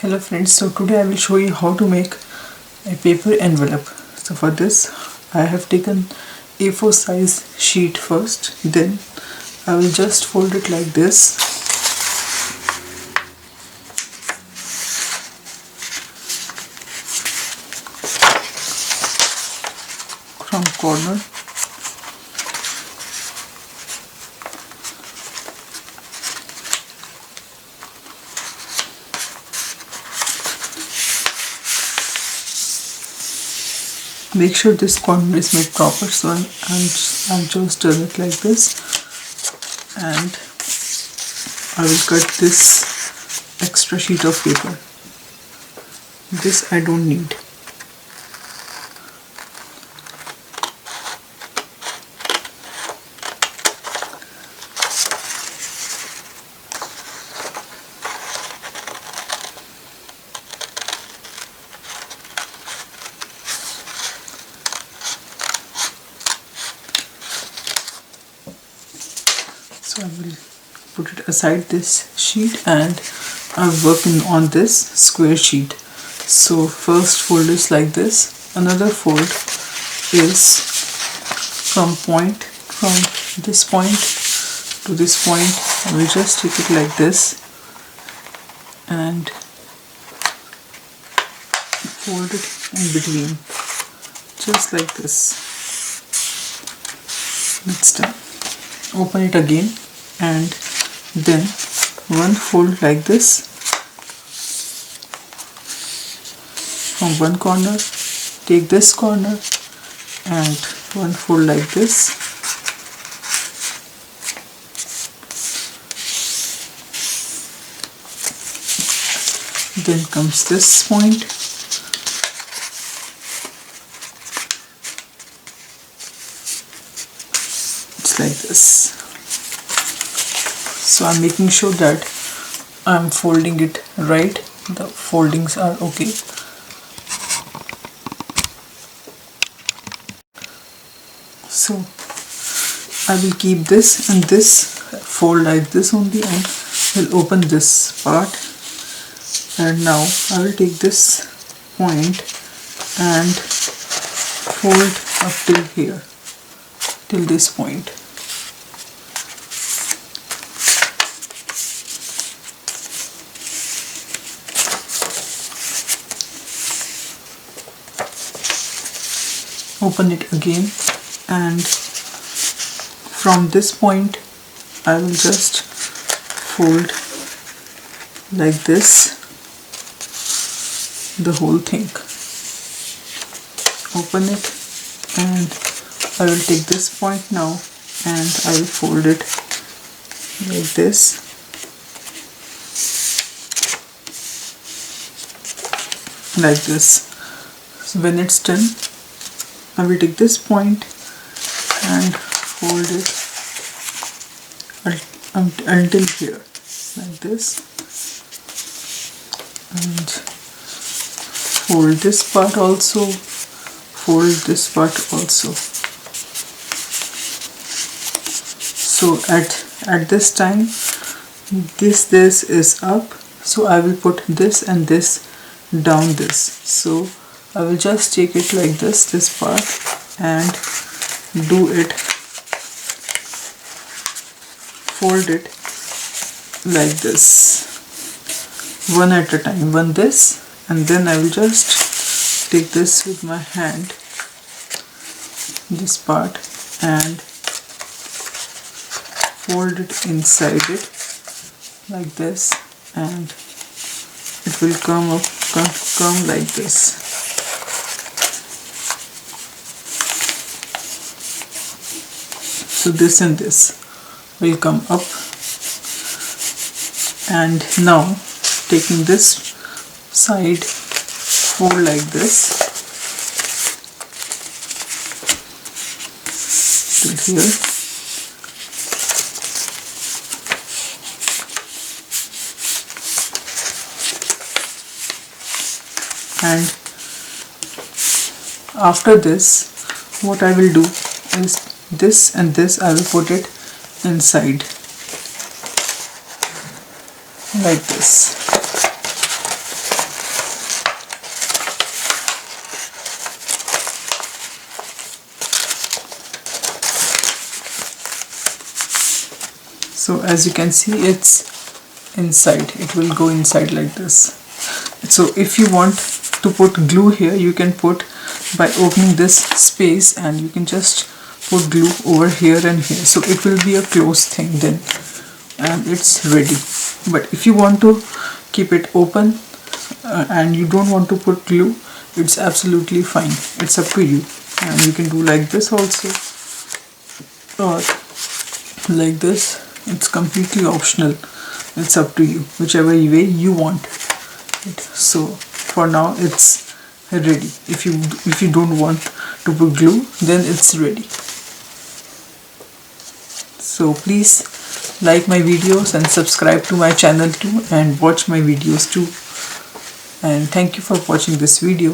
Hello friends, so today I will show you how to make a paper envelope. So for this I have taken A4 size sheet first, then I will just fold it like this from corner. Make sure this corner is made proper, so I'm just doing it like this, and I will cut this extra sheet of paper. This I don't need. So I will put it aside this sheet and I'm working on this square sheet. So first fold is like this, another fold is from this point to this point. I will just take it like this and fold it in between, just like this. It's done. Open it again and then one fold like this from one corner, take this corner and one fold like this, then comes this point, it's like this. So I'm making sure that I'm folding it right, the foldings are okay. So I will keep this and this fold like this only and will open this part. And now I will take this point and fold up till here, till this point. Open it again and from this point I will just fold like this the whole thing. Open it and I will take this point now and I will fold it like this. Like this. So when it's done, I will take this point and fold it until here, like this, and fold this part also, fold this part also. So at this time, this is up, so I will put this and this down this. So I will just take it like this part, and do it, fold it like this, one at a time, one this, and then I will just take this with my hand, this part, and fold it inside it like this, and it will come like this. So this and this will come up, and now taking this side, fold like this till here, and after this what I will do is this and this I will put it inside like this. So as you can see, it's inside. It will go inside like this. So if you want to put glue here, you can put by opening this space, and you can just put glue over here and here. So it will be a closed thing then, and it's ready. But if you want to keep it open and you don't want to put glue, it's absolutely fine. It's up to you. And you can do like this also, or like this. It's completely optional. It's up to you, whichever way you want it. So for now it's ready. If you don't want to put glue, then it's ready. So please like my videos and subscribe to my channel too, and watch my videos too. And thank you for watching this video.